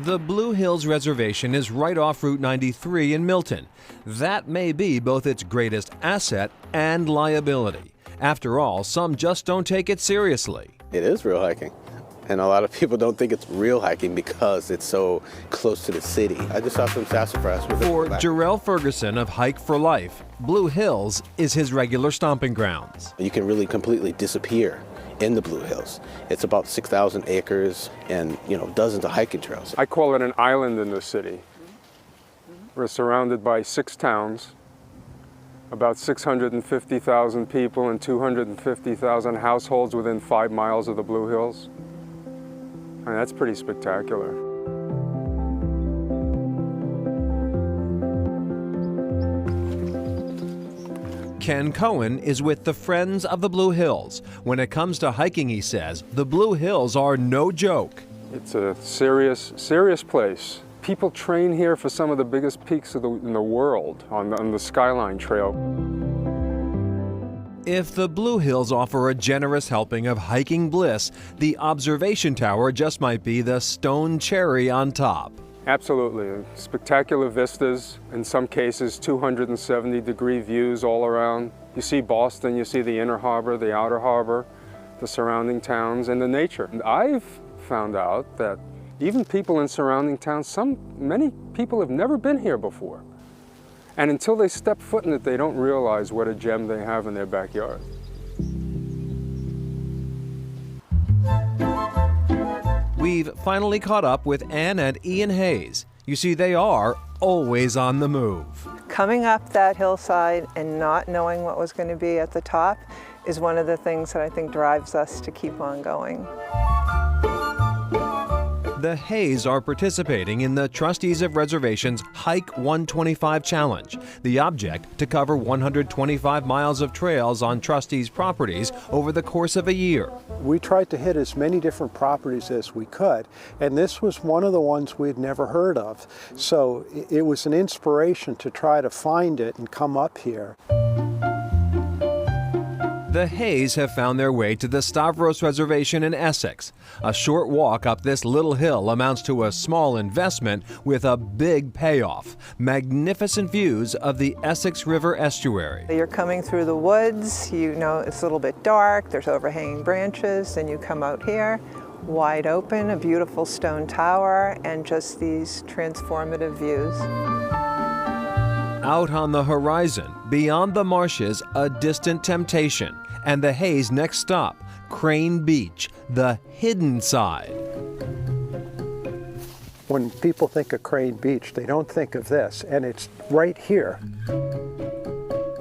The Blue Hills Reservation is right off Route 93 in Milton. That may be both its greatest asset and liability. After all, some just don't take it seriously. It is real hiking. And a lot of people don't think it's real hiking because it's so close to the city. I just saw some sassafras with it. For Jarrell Ferguson of Hike for Life, Blue Hills is his regular stomping grounds. You can really completely disappear in the Blue Hills. It's about 6,000 acres and, dozens of hiking trails. I call it an island in the city. We're surrounded by 6 towns, about 650,000 people and 250,000 households within 5 miles of the Blue Hills. I mean, that's pretty spectacular. Ken Cohen is with the Friends of the Blue Hills. When it comes to hiking, he says, the Blue Hills are no joke. It's a serious place. People train here for some of the biggest peaks in the world on the Skyline Trail. If the Blue Hills offer a generous helping of hiking bliss, the observation tower just might be the stone cherry on top. Absolutely. Spectacular vistas, in some cases 270-degree views all around. You see Boston, you see the inner harbor, the outer harbor, the surrounding towns, and the nature. And I've found out that even people in surrounding towns, many people have never been here before. And until they step foot in it, they don't realize what a gem they have in their backyard. We've finally caught up with Ann and Ian Hayes. You see, they are always on the move. Coming up that hillside and not knowing what was going to be at the top is one of the things that I think drives us to keep on going. The Hayes are participating in the Trustees of Reservations Hike 125 Challenge. The object, to cover 125 miles of trails on trustees' properties over the course of a year. We tried to hit as many different properties as we could, and this was one of the ones we'd never heard of. So it was an inspiration to try to find it and come up here. The Hayes have found their way to the Stavros Reservation in Essex. A short walk up this little hill amounts to a small investment with a big payoff. Magnificent views of the Essex River estuary. You're coming through the woods, it's a little bit dark, there's overhanging branches, then you come out here, wide open, a beautiful stone tower, and just these transformative views. Out on the horizon, beyond the marshes, a distant temptation. And the Hayes' next stop, Crane Beach, the hidden side. When people think of Crane Beach, they don't think of this, and it's right here.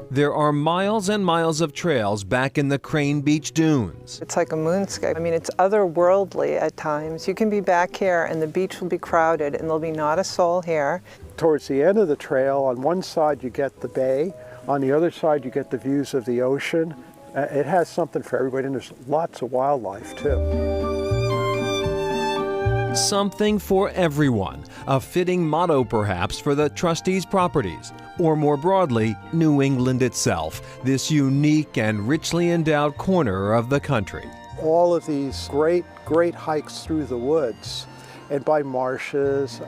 There are miles and miles of trails back in the Crane Beach dunes. It's like a moonscape. I mean, it's otherworldly at times. You can be back here and the beach will be crowded and there'll be not a soul here. Towards the end of the trail, on one side you get the bay, on the other side you get the views of the ocean. It has something for everybody, and there's lots of wildlife too. Something for everyone. A fitting motto perhaps for the trustees' properties, or more broadly, New England itself, this unique and richly endowed corner of the country. All of these great hikes through the woods and by marshes,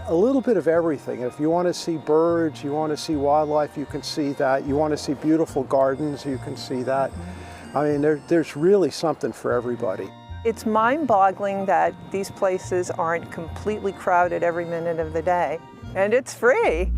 a little bit of everything. If you want to see birds, you want to see wildlife, you can see that. You want to see beautiful gardens, you can see that. I mean, there's really something for everybody. It's mind-boggling that these places aren't completely crowded every minute of the day, and it's free.